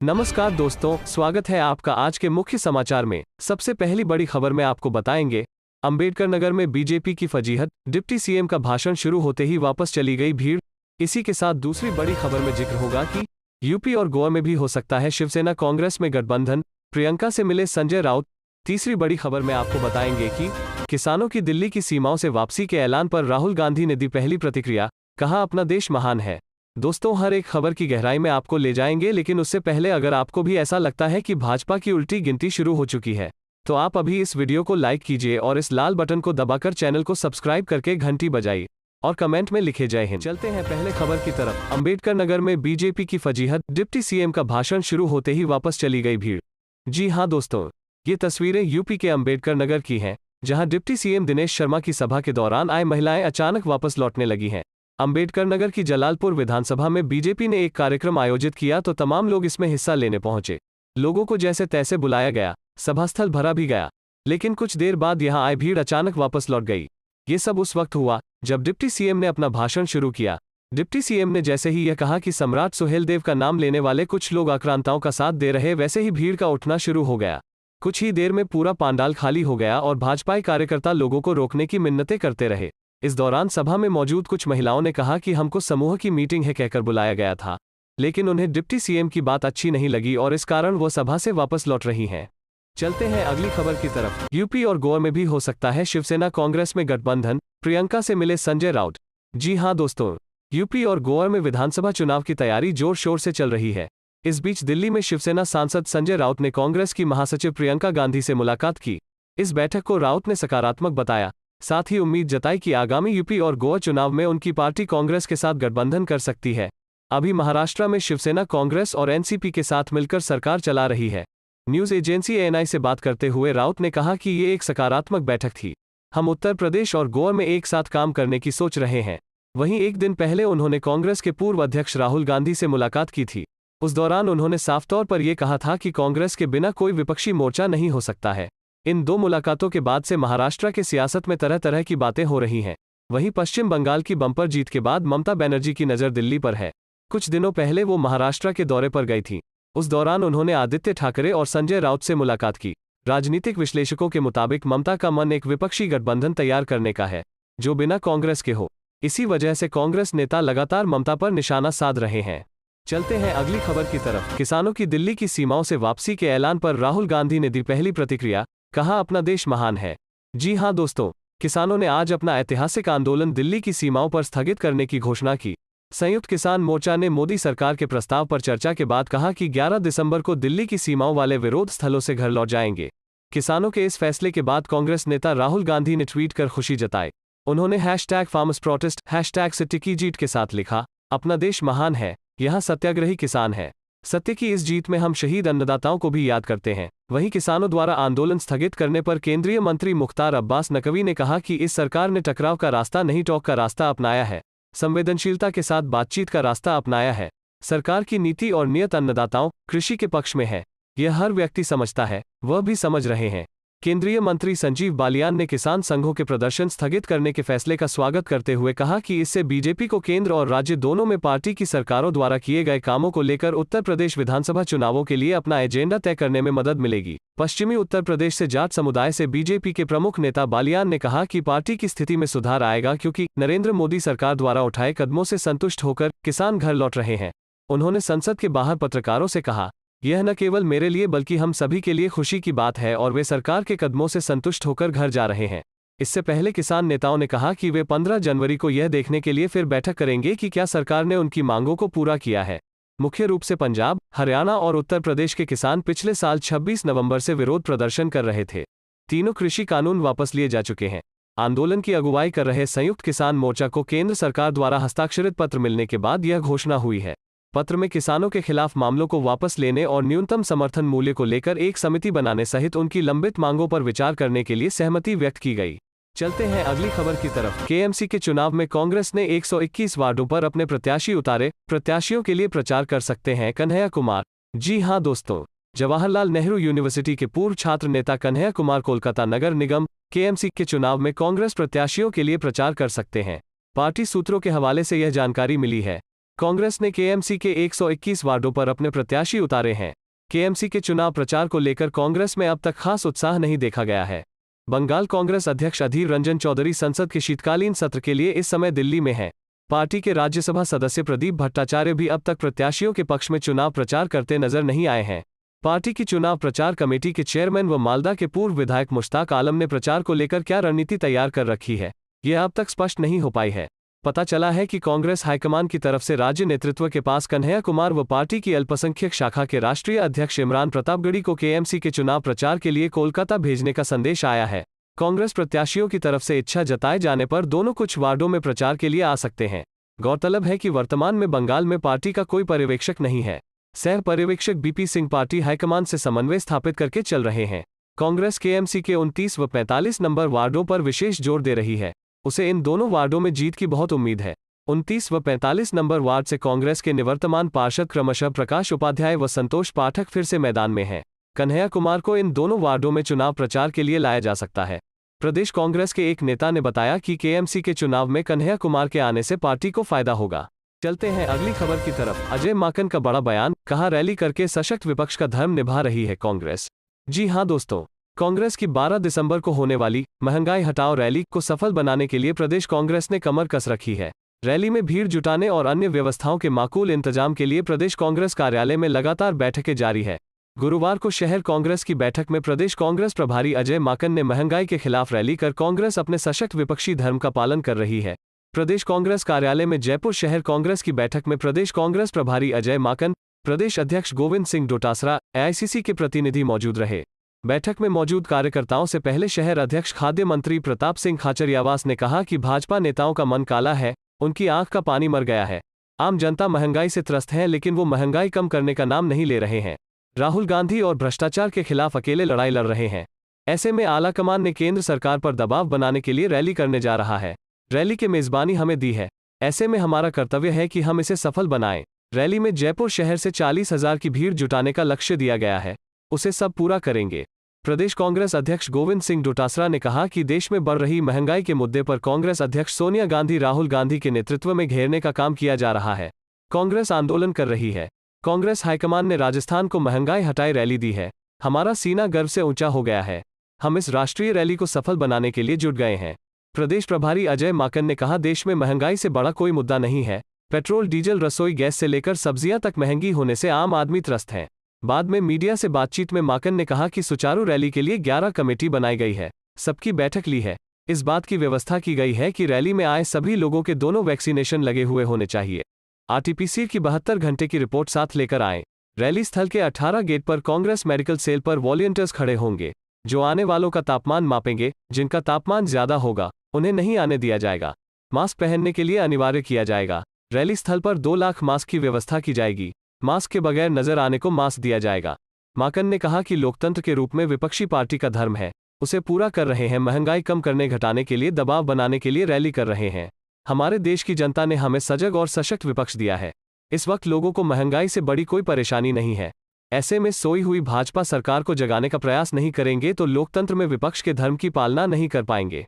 नमस्कार दोस्तों, स्वागत है आपका आज के मुख्य समाचार में। सबसे पहली बड़ी खबर में आपको बताएंगे, अंबेडकर नगर में बीजेपी की फजीहत, डिप्टी सीएम का भाषण शुरू होते ही वापस चली गई भीड़। इसी के साथ दूसरी बड़ी खबर में जिक्र होगा कि यूपी और गोवा में भी हो सकता है शिवसेना कांग्रेस में गठबंधन, प्रियंका से मिले संजय राउत। तीसरी बड़ी खबर में आपको बताएंगे कि किसानों की दिल्ली की सीमाओं से वापसी के ऐलान पर राहुल गांधी ने दी पहली प्रतिक्रिया, कहा अपना देश महान है। दोस्तों, हर एक खबर की गहराई में आपको ले जाएंगे, लेकिन उससे पहले अगर आपको भी ऐसा लगता है कि भाजपा की उल्टी गिनती शुरू हो चुकी है, तो आप अभी इस वीडियो को लाइक कीजिए और इस लाल बटन को दबाकर चैनल को सब्सक्राइब करके घंटी बजाइए और कमेंट में लिखे जय हिंद। चलते हैं पहले खबर की तरफ। अंबेडकर नगर में बीजेपी की फजीहत, डिप्टी सीएम का भाषण शुरू होते ही वापस चली गई भीड़। जी हाँ दोस्तों, ये तस्वीरें यूपी के अंबेडकर नगर की हैं, जहां डिप्टी सीएम दिनेश शर्मा की सभा के दौरान आए महिलाएं अचानक वापस लौटने लगी हैं। अंबेडकर नगर की जलालपुर विधानसभा में बीजेपी ने एक कार्यक्रम आयोजित किया तो तमाम लोग इसमें हिस्सा लेने पहुंचे। लोगों को जैसे तैसे बुलाया गया, सभास्थल भरा भी गया, लेकिन कुछ देर बाद यहां आए भीड़ अचानक वापस लौट गई। ये सब उस वक्त हुआ जब डिप्टी सीएम ने अपना भाषण शुरू किया। डिप्टी सीएम ने जैसे ही यह कहा कि सम्राट सुहेलदेव का नाम लेने वाले कुछ लोग आक्रांताओं का साथ दे रहे, वैसे ही भीड़ का उठना शुरू हो गया। कुछ ही देर में पूरा पांडाल खाली हो गया और भाजपाई कार्यकर्ता लोगों को रोकने की मिन्नतें करते रहे। इस दौरान सभा में मौजूद कुछ महिलाओं ने कहा कि हमको समूह की मीटिंग है कहकर बुलाया गया था, लेकिन उन्हें डिप्टी सीएम की बात अच्छी नहीं लगी और इस कारण वो सभा से वापस लौट रही हैं। चलते हैं अगली खबर की तरफ। यूपी और गोवा में भी हो सकता है शिवसेना कांग्रेस में गठबंधन, प्रियंका से मिले संजय राउत। जी हाँ दोस्तों, यूपी और गोवा में विधानसभा चुनाव की तैयारी जोर शोर से चल रही है। इस बीच दिल्ली में शिवसेना सांसद संजय राउत ने कांग्रेस की महासचिव प्रियंका गांधी से मुलाकात की। इस बैठक को राउत ने सकारात्मक बताया, साथ ही उम्मीद जताई कि आगामी यूपी और गोवा चुनाव में उनकी पार्टी कांग्रेस के साथ गठबंधन कर सकती है। अभी महाराष्ट्र में शिवसेना कांग्रेस और एनसीपी के साथ मिलकर सरकार चला रही है। न्यूज एजेंसी एएनआई से बात करते हुए राउत ने कहा कि ये एक सकारात्मक बैठक थी। हम उत्तर प्रदेश और गोवा में एक साथ काम करने की सोच रहे हैं। वहीं एक दिन पहले उन्होंने कांग्रेस के पूर्व अध्यक्ष राहुल गांधी से मुलाकात की थी। उस दौरान उन्होंने साफ तौर पर यह कहा था कि कांग्रेस के बिना कोई विपक्षी मोर्चा नहीं हो सकता है। इन दो मुलाकातों के बाद से महाराष्ट्र के सियासत में तरह तरह की बातें हो रही हैं। वहीं पश्चिम बंगाल की बम्पर जीत के बाद ममता बनर्जी की नज़र दिल्ली पर है। कुछ दिनों पहले वो महाराष्ट्र के दौरे पर गई थी। उस दौरान उन्होंने आदित्य ठाकरे और संजय राउत से मुलाकात की। राजनीतिक विश्लेषकों के मुताबिक ममता का मन एक विपक्षी गठबंधन तैयार करने का है, जो बिना कांग्रेस के हो। इसी वजह से कांग्रेस नेता लगातार ममता पर निशाना साध रहे हैं। चलते हैं अगली खबर की तरफ। किसानों की दिल्ली की सीमाओं से वापसी के ऐलान पर राहुल गांधी ने दी पहली प्रतिक्रिया, कहा अपना देश महान है। जी हां दोस्तों, किसानों ने आज अपना ऐतिहासिक आंदोलन दिल्ली की सीमाओं पर स्थगित करने की घोषणा की। संयुक्त किसान मोर्चा ने मोदी सरकार के प्रस्ताव पर चर्चा के बाद कहा कि 11 दिसंबर को दिल्ली की सीमाओं वाले विरोध स्थलों से घर लौट जाएंगे। किसानों के इस फैसले के बाद कांग्रेस नेता राहुल गांधी ने ट्वीट कर खुशी जताई। उन्होंने #FarmersProtest #सिटी की जीत के साथ लिखा, अपना देश महान है, यहाँ सत्याग्रही किसान है। सत्य की इस जीत में हम शहीद अन्नदाताओं को भी याद करते हैं। वहीं किसानों द्वारा आंदोलन स्थगित करने पर केंद्रीय मंत्री मुख्तार अब्बास नकवी ने कहा कि इस सरकार ने टकराव का रास्ता नहीं, टॉक का रास्ता अपनाया है, संवेदनशीलता के साथ बातचीत का रास्ता अपनाया है। सरकार की नीति और नियत अन्नदाताओं, कृषि के पक्ष में है। यह हर व्यक्ति समझता है, वह भी समझ रहे हैं। केंद्रीय मंत्री संजीव बालियान ने किसान संघों के प्रदर्शन स्थगित करने के फैसले का स्वागत करते हुए कहा कि इससे बीजेपी को केंद्र और राज्य दोनों में पार्टी की सरकारों द्वारा किए गए कामों को लेकर उत्तर प्रदेश विधानसभा चुनावों के लिए अपना एजेंडा तय करने में मदद मिलेगी। पश्चिमी उत्तर प्रदेश से जाट समुदाय से बीजेपी के प्रमुख नेता बालियान ने कहा कि पार्टी की स्थिति में सुधार आएगा, क्योंकि नरेंद्र मोदी सरकार द्वारा उठाए कदमों से संतुष्ट होकर किसान घर लौट रहे हैं। उन्होंने संसद के बाहर पत्रकारों से कहा, यह न केवल मेरे लिए बल्कि हम सभी के लिए खुशी की बात है और वे सरकार के कदमों से संतुष्ट होकर घर जा रहे हैं। इससे पहले किसान नेताओं ने कहा कि वे 15 जनवरी को यह देखने के लिए फिर बैठक करेंगे कि क्या सरकार ने उनकी मांगों को पूरा किया है। मुख्य रूप से पंजाब, हरियाणा और उत्तर प्रदेश के किसान पिछले साल 26 नवंबर से विरोध प्रदर्शन कर रहे थे। तीनों कृषि कानून वापस लिए जा चुके हैं। आंदोलन की अगुवाई कर रहे संयुक्त किसान मोर्चा को केंद्र सरकार द्वारा हस्ताक्षरित पत्र मिलने के बाद यह घोषणा हुई है। पत्र में किसानों के खिलाफ मामलों को वापस लेने और न्यूनतम समर्थन मूल्य को लेकर एक समिति बनाने सहित उनकी लंबित मांगों पर विचार करने के लिए सहमति व्यक्त की गई। चलते हैं अगली खबर की तरफ। केएमसी के चुनाव में कांग्रेस ने 121 वार्डों पर अपने प्रत्याशी उतारे, प्रत्याशियों के लिए प्रचार कर सकते हैं कन्हैया कुमार। जी हां दोस्तों, जवाहरलाल नेहरू यूनिवर्सिटी के पूर्व छात्र नेता कन्हैया कुमार कोलकाता नगर निगम केएमसी के चुनाव में कांग्रेस प्रत्याशियों के लिए प्रचार कर सकते हैं। पार्टी सूत्रों के हवाले से यह जानकारी मिली है। कांग्रेस ने केएमसी के 121 वार्डों पर अपने प्रत्याशी उतारे हैं। केएमसी के चुनाव प्रचार को लेकर कांग्रेस में अब तक खास उत्साह नहीं देखा गया है। बंगाल कांग्रेस अध्यक्ष अधीर रंजन चौधरी संसद के शीतकालीन सत्र के लिए इस समय दिल्ली में हैं। पार्टी के राज्यसभा सदस्य प्रदीप भट्टाचार्य भी अब तक प्रत्याशियों के पक्ष में चुनाव प्रचार करते नजर नहीं आए हैं। पार्टी की चुनाव प्रचार कमेटी के चेयरमैन व मालदा के पूर्व विधायक मुश्ताक आलम ने प्रचार को लेकर क्या रणनीति तैयार कर रखी है, यह अब तक स्पष्ट नहीं हो पाई है। पता चला है कि कांग्रेस हाईकमान की तरफ से राज्य नेतृत्व के पास कन्हैया कुमार व पार्टी की अल्पसंख्यक शाखा के राष्ट्रीय अध्यक्ष इमरान प्रतापगढ़ी को केएमसी के चुनाव प्रचार के लिए कोलकाता भेजने का संदेश आया है। कांग्रेस प्रत्याशियों की तरफ से इच्छा जताए जाने पर दोनों कुछ वार्डों में प्रचार के लिए आ सकते हैं। गौरतलब है कि वर्तमान में बंगाल में पार्टी का कोई पर्यवेक्षक नहीं है। सह पर्यवेक्षक बीपी सिंह पार्टी हाईकमान से समन्वय स्थापित करके चल रहे हैं। कांग्रेस केएमसी के 29 व 45 नंबर वार्डों पर विशेष जोर दे रही है। उसे इन दोनों वार्डों में जीत की बहुत उम्मीद है। 29 व 45 नंबर वार्ड से कांग्रेस के निवर्तमान पार्षद क्रमशः प्रकाश उपाध्याय व संतोष पाठक फिर से मैदान में हैं। कन्हैया कुमार को इन दोनों वार्डों में चुनाव प्रचार के लिए लाया जा सकता है। प्रदेश कांग्रेस के एक नेता ने बताया कि केएमसी के चुनाव में कन्हैया कुमार के आने से पार्टी को फायदा होगा। चलते हैं अगली खबर की तरफ। अजय माकन का बड़ा बयान, कहा रैली करके सशक्त विपक्ष का धर्म निभा रही है कांग्रेस। जी हां दोस्तों, कांग्रेस की 12 दिसंबर को होने वाली महंगाई हटाओ रैली को सफल बनाने के लिए प्रदेश कांग्रेस ने कमर कस रखी है। रैली में भीड़ जुटाने और अन्य व्यवस्थाओं के माकूल इंतजाम के लिए प्रदेश कांग्रेस कार्यालय में लगातार बैठकें जारी है। गुरुवार को शहर कांग्रेस की बैठक में प्रदेश कांग्रेस प्रभारी अजय माकन ने महंगाई के खिलाफ रैली कर कांग्रेस अपने सशक्त विपक्षी धर्म का पालन कर रही है। प्रदेश कांग्रेस कार्यालय में जयपुर शहर कांग्रेस की बैठक में प्रदेश कांग्रेस प्रभारी अजय माकन, प्रदेश अध्यक्ष गोविंद सिंह डोटासरा, एआईसीसी के प्रतिनिधि मौजूद रहे। बैठक में मौजूद कार्यकर्ताओं से पहले शहर अध्यक्ष खाद्य मंत्री प्रताप सिंह खाचरियावास ने कहा कि भाजपा नेताओं का मन काला है, उनकी आंख का पानी मर गया है। आम जनता महंगाई से त्रस्त है, लेकिन वो महंगाई कम करने का नाम नहीं ले रहे हैं। राहुल गांधी और भ्रष्टाचार के खिलाफ अकेले लड़ाई लड़ रहे हैं। ऐसे में आलाकमान ने केंद्र सरकार पर दबाव बनाने के लिए रैली करने जा रहा है। रैली की मेजबानी हमें दी है, ऐसे में हमारा कर्तव्य है कि हम इसे सफल बनाएं। रैली में जयपुर शहर से 40,000 की भीड़ जुटाने का लक्ष्य दिया गया है, उसे सब पूरा करेंगे। प्रदेश कांग्रेस अध्यक्ष गोविंद सिंह डोटासरा ने कहा कि देश में बढ़ रही महंगाई के मुद्दे पर कांग्रेस अध्यक्ष सोनिया गांधी राहुल गांधी के नेतृत्व में घेरने का काम किया जा रहा है। कांग्रेस आंदोलन कर रही है। कांग्रेस हाईकमान ने राजस्थान को महंगाई हटाए रैली दी है। हमारा सीना गर्व से ऊंचा हो गया है। हम इस राष्ट्रीय रैली को सफल बनाने के लिए जुट गए हैं। प्रदेश प्रभारी अजय माकन ने कहा, देश में महंगाई से बड़ा कोई मुद्दा नहीं है। पेट्रोल, डीजल, रसोई गैस से लेकर सब्जियां तक महंगी होने से आम आदमी त्रस्त है। बाद में मीडिया से बातचीत में माकन ने कहा कि सुचारू रैली के लिए 11 कमेटी बनाई गई है, सबकी बैठक ली है। इस बात की व्यवस्था की गई है कि रैली में आए सभी लोगों के दोनों वैक्सीनेशन लगे हुए होने चाहिए। आरटीपीसीआर की 72 घंटे की रिपोर्ट साथ लेकर आए। रैली स्थल के 18 गेट पर कांग्रेस मेडिकल सेल पर वॉलंटियर्स खड़े होंगे, जो आने वालों का तापमान मापेंगे। जिनका तापमान ज्यादा होगा उन्हें नहीं आने दिया जाएगा। मास्क पहनने के लिए अनिवार्य किया जाएगा। रैली स्थल पर 2 लाख मास्क की व्यवस्था की जाएगी। मास्क के बगैर नजर आने को मास्क दिया जाएगा। माकन ने कहा कि लोकतंत्र के रूप में विपक्षी पार्टी का धर्म है, उसे पूरा कर रहे हैं। महंगाई कम करने घटाने के लिए दबाव बनाने के लिए रैली कर रहे हैं। हमारे देश की जनता ने हमें सजग और सशक्त विपक्ष दिया है। इस वक्त लोगों को महंगाई से बड़ी कोई परेशानी नहीं है। ऐसे में सोई हुई भाजपा सरकार को जगाने का प्रयास नहीं करेंगे तो लोकतंत्र में विपक्ष के धर्म की पालना नहीं कर पाएंगे।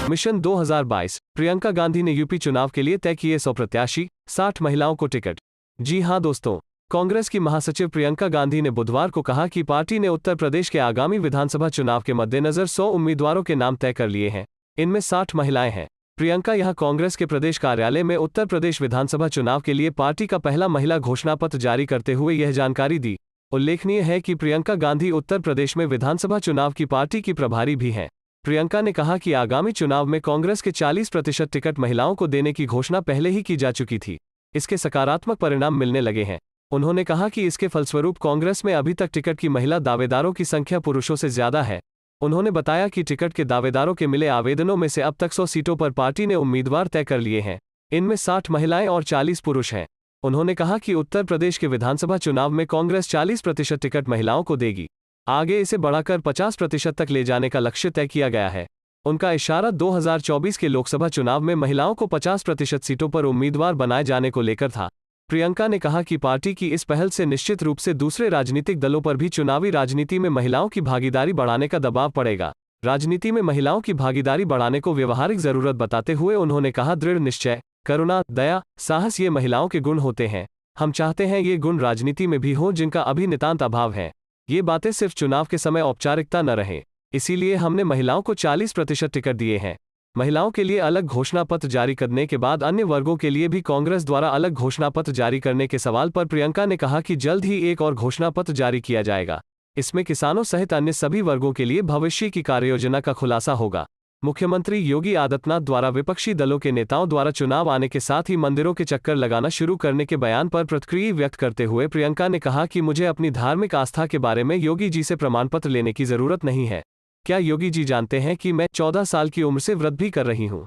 मिशन 2022, प्रियंका गांधी ने यूपी चुनाव के लिए तय किए 100 प्रत्याशी, 60 महिलाओं को टिकट। जी हां दोस्तों, कांग्रेस की महासचिव प्रियंका गांधी ने बुधवार को कहा कि पार्टी ने उत्तर प्रदेश के आगामी विधानसभा चुनाव के मद्देनजर 100 उम्मीदवारों के नाम तय कर लिए हैं। इनमें 60 महिलाएं हैं। प्रियंका यहां कांग्रेस के प्रदेश कार्यालय में उत्तर प्रदेश विधानसभा चुनाव के लिए पार्टी का पहला महिला घोषणा पत्र जारी करते हुए यह जानकारी दी। उल्लेखनीय है कि प्रियंका गांधी उत्तर प्रदेश में विधानसभा चुनाव की पार्टी की प्रभारी भी हैं। प्रियंका ने कहा कि आगामी चुनाव में कांग्रेस के 40% टिकट महिलाओं को देने की घोषणा पहले ही की जा चुकी थी। इसके सकारात्मक परिणाम मिलने लगे हैं। उन्होंने कहा कि इसके फलस्वरूप कांग्रेस में अभी तक टिकट की महिला दावेदारों की संख्या पुरुषों से ज्यादा है। उन्होंने बताया कि टिकट के दावेदारों के मिले आवेदनों में से अब तक 100 सीटों पर पार्टी ने उम्मीदवार तय कर लिए हैं। इनमें 60 महिलाएं और 40 पुरुष हैं। उन्होंने कहा कि उत्तर प्रदेश के विधानसभा चुनाव में कांग्रेस 40% टिकट महिलाओं को देगी। आगे इसे बढ़ाकर 50% तक ले जाने का लक्ष्य तय किया गया है। उनका इशारा 2024 के लोकसभा चुनाव में महिलाओं को 50% सीटों पर उम्मीदवार बनाए जाने को लेकर था। प्रियंका ने कहा कि पार्टी की इस पहल से निश्चित रूप से दूसरे राजनीतिक दलों पर भी चुनावी राजनीति में महिलाओं की भागीदारी बढ़ाने का दबाव पड़ेगा। राजनीति में महिलाओं की भागीदारी बढ़ाने को व्यवहारिक जरूरत बताते हुए उन्होंने कहा, दृढ़ निश्चय, करुणा, दया, साहस ये महिलाओं के गुण होते हैं। हम चाहते हैं ये गुण राजनीति में भी हों, जिनका अभी नितांत अभाव है। ये बातें सिर्फ चुनाव के समय औपचारिकता न रहे, इसीलिए हमने महिलाओं को 40% टिकट दिए हैं। महिलाओं के लिए अलग घोषणा पत्र जारी करने के बाद अन्य वर्गों के लिए भी कांग्रेस द्वारा अलग घोषणा पत्र जारी करने के सवाल पर प्रियंका ने कहा कि जल्द ही एक और घोषणा पत्र जारी किया जाएगा। इसमें किसानों सहित अन्य सभी वर्गों के लिए भविष्य की कार्ययोजना का खुलासा होगा। मुख्यमंत्री योगी आदित्यनाथ द्वारा विपक्षी दलों के नेताओं द्वारा चुनाव आने के साथ ही मंदिरों के चक्कर लगाना शुरू करने के बयान पर प्रतिक्रिया व्यक्त करते हुए प्रियंका ने कहा कि मुझे अपनी धार्मिक आस्था के बारे में योगी जी से प्रमाण पत्र लेने की जरूरत नहीं है। क्या योगी जी जानते हैं कि मैं 14 साल की उम्र से व्रत भी कर रही हूं?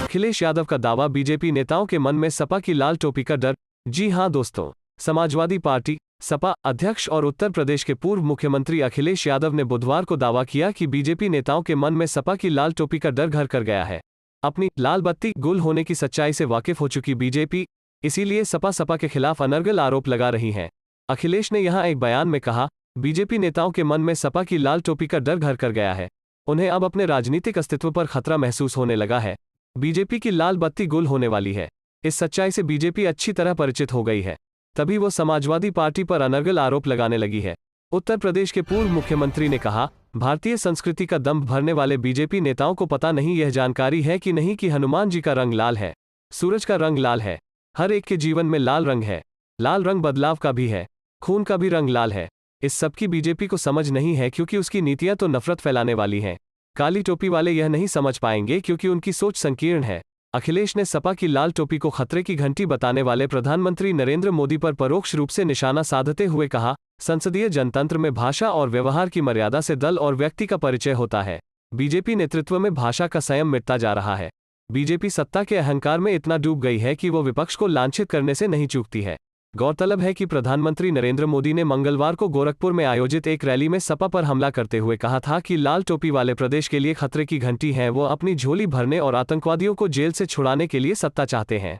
अखिलेश यादव का दावा, बीजेपी नेताओं के मन में सपा की लाल टोपी का डर। जी हां दोस्तों, समाजवादी पार्टी सपा अध्यक्ष और उत्तर प्रदेश के पूर्व मुख्यमंत्री अखिलेश यादव ने बुधवार को दावा किया कि बीजेपी नेताओं के मन में सपा की लाल टोपी का डर घर कर गया है। अपनी लाल बत्ती गुल होने की सच्चाई से वाकिफ हो चुकी बीजेपी इसीलिए सपा के खिलाफ अनर्गल आरोप लगा रही है। अखिलेश ने यहां एक बयान में कहा, बीजेपी नेताओं के मन में सपा की लाल टोपी का डर घर कर गया है। उन्हें अब अपने राजनीतिक अस्तित्व पर खतरा महसूस होने लगा है। बीजेपी की लाल बत्ती गुल होने वाली है। इस सच्चाई से बीजेपी अच्छी तरह परिचित हो गई है, तभी वो समाजवादी पार्टी पर अनर्गल आरोप लगाने लगी है। उत्तर प्रदेश के पूर्व मुख्यमंत्री ने कहा, भारतीय संस्कृति का दंभ भरने वाले बीजेपी नेताओं को पता नहीं यह जानकारी है कि नहीं कि हनुमान जी का रंग लाल है, सूरज का रंग लाल है, हर एक के जीवन में लाल रंग है। लाल रंग बदलाव का भी है, खून का भी रंग लाल है। इस सबकी बीजेपी को समझ नहीं है क्योंकि उसकी नीतियां तो नफरत फैलाने वाली हैं। काली टोपी वाले यह नहीं समझ पाएंगे क्योंकि उनकी सोच संकीर्ण है। अखिलेश ने सपा की लाल टोपी को खतरे की घंटी बताने वाले प्रधानमंत्री नरेंद्र मोदी पर परोक्ष रूप से निशाना साधते हुए कहा, संसदीय जनतंत्र में भाषा और व्यवहार की मर्यादा से दल और व्यक्ति का परिचय होता है। बीजेपी नेतृत्व में भाषा का संयम मिटता जा रहा है। बीजेपी सत्ता के अहंकार में इतना डूब गई है कि वो विपक्ष को लांछित करने से नहीं चूकती है। गौरतलब है कि प्रधानमंत्री नरेंद्र मोदी ने मंगलवार को गोरखपुर में आयोजित एक रैली में सपा पर हमला करते हुए कहा था कि लाल टोपी वाले प्रदेश के लिए खतरे की घंटी हैं। वो अपनी झोली भरने और आतंकवादियों को जेल से छुड़ाने के लिए सत्ता चाहते हैं।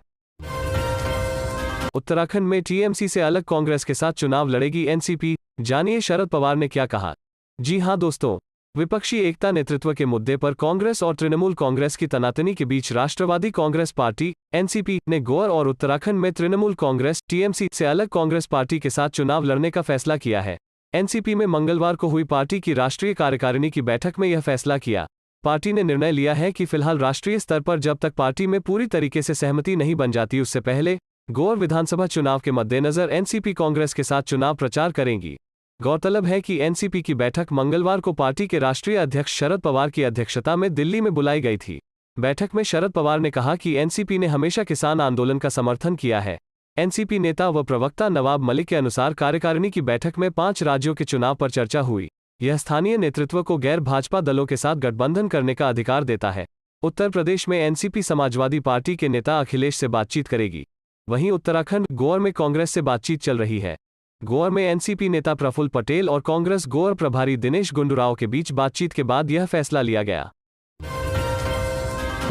उत्तराखंड में टीएमसी से अलग कांग्रेस के साथ चुनाव लड़ेगी एनसीपी। जानिए शरद पवार ने क्या कहा। जी हां दोस्तों, विपक्षी एकता नेतृत्व के मुद्दे पर कांग्रेस और तृणमूल कांग्रेस की तनातनी के बीच राष्ट्रवादी कांग्रेस पार्टी एनसीपी ने गोवा और उत्तराखंड में तृणमूल कांग्रेस टीएमसी से अलग कांग्रेस पार्टी के साथ चुनाव लड़ने का फैसला किया है। एनसीपी में मंगलवार को हुई पार्टी की राष्ट्रीय कार्यकारिणी की बैठक में यह फैसला किया। पार्टी ने निर्णय लिया है कि फिलहाल राष्ट्रीय स्तर पर जब तक पार्टी में पूरी तरीके से सहमति नहीं बन जाती, उससे पहले गोवा विधानसभा चुनाव के मद्देनजर एनसीपी कांग्रेस के साथ चुनाव प्रचार करेंगी। गौरतलब है कि एनसीपी की बैठक मंगलवार को पार्टी के राष्ट्रीय अध्यक्ष शरद पवार की अध्यक्षता में दिल्ली में बुलाई गई थी। बैठक में शरद पवार ने कहा कि एनसीपी ने हमेशा किसान आंदोलन का समर्थन किया है। एनसीपी नेता व प्रवक्ता नवाब मलिक के अनुसार कार्यकारिणी की बैठक में 5 राज्यों के चुनाव पर चर्चा हुई। यह स्थानीय नेतृत्व को गैर भाजपा दलों के साथ गठबंधन करने का अधिकार देता है। उत्तर प्रदेश में एनसीपी समाजवादी पार्टी के नेता अखिलेश से बातचीत करेगी। वहीं उत्तराखंड गोवा में कांग्रेस से बातचीत चल रही है। गोवा में एनसीपी नेता प्रफुल्ल पटेल और कांग्रेस गोवा प्रभारी दिनेश गुंडूराव के बीच बातचीत के बाद यह फैसला लिया गया।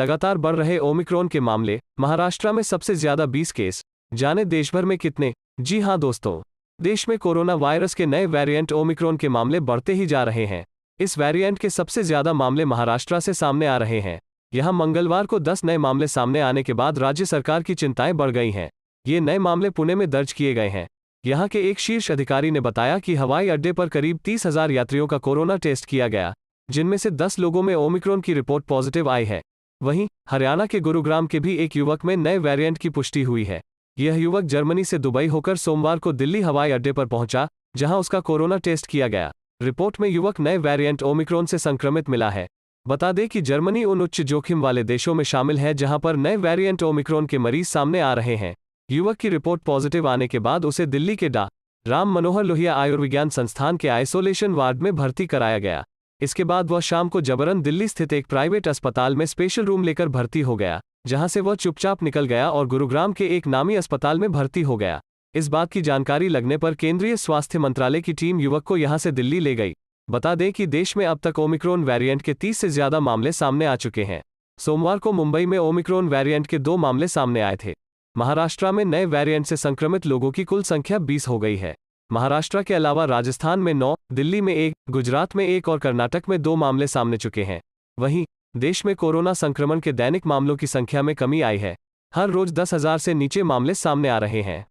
लगातार बढ़ रहे ओमिक्रॉन के मामले, महाराष्ट्र में सबसे ज्यादा 20 केस। जाने देश भर में कितने? जी हां दोस्तों, देश में कोरोना वायरस के नए वेरिएंट ओमिक्रॉन के मामले बढ़ते ही जा रहे हैं। इस वेरिएंट के सबसे ज्यादा मामले महाराष्ट्र से सामने आ रहे हैं। यहां मंगलवार को 10 नए मामले सामने आने के बाद राज्य सरकार की चिंताएं बढ़ गई हैं। ये नए मामले पुणे में दर्ज किए गए हैं। यहां के एक शीर्ष अधिकारी ने बताया कि हवाई अड्डे पर करीब 30,000 यात्रियों का कोरोना टेस्ट किया गया, जिनमें से 10 लोगों में ओमिक्रॉन की रिपोर्ट पॉजिटिव आई है। वहीं हरियाणा के गुरुग्राम के भी एक युवक में नए वेरिएंट की पुष्टि हुई है। यह युवक जर्मनी से दुबई होकर सोमवार को दिल्ली हवाई अड्डे पर पहुंचा, जहां उसका कोरोना टेस्ट किया गया। रिपोर्ट में युवक नए वेरिएंट ओमिक्रॉन से संक्रमित मिला है। बता दें कि जर्मनी उन उच्च जोखिम वाले देशों में शामिल है जहां पर नए वेरिएंट ओमिक्रॉन के मरीज सामने आ रहे हैं। युवक की रिपोर्ट पॉजिटिव आने के बाद उसे दिल्ली के डा. राम मनोहर लोहिया आयुर्विज्ञान संस्थान के आइसोलेशन वार्ड में भर्ती कराया गया। इसके बाद वह शाम को जबरन दिल्ली स्थित एक प्राइवेट अस्पताल में स्पेशल रूम लेकर भर्ती हो गया, जहां से वह चुपचाप निकल गया और गुरुग्राम के एक नामी अस्पताल में भर्ती हो गया। इस बात की जानकारी लगने पर केंद्रीय स्वास्थ्य मंत्रालय की टीम युवक को यहां से दिल्ली ले गई। बता दें कि देश में अब तक ओमिक्रॉन वेरिएंट के 30 से ज्यादा मामले सामने आ चुके हैं। सोमवार को मुंबई में ओमिक्रॉन वेरिएंट के 2 मामले सामने आए थे। महाराष्ट्र में नए वेरिएंट से संक्रमित लोगों की कुल संख्या 20 हो गई है। महाराष्ट्र के अलावा राजस्थान में 9, दिल्ली में 1, गुजरात में 1 और कर्नाटक में 2 मामले सामने चुके हैं। वहीं देश में कोरोना संक्रमण के दैनिक मामलों की संख्या में कमी आई है। हर रोज 10,000 से नीचे मामले सामने आ रहे हैं।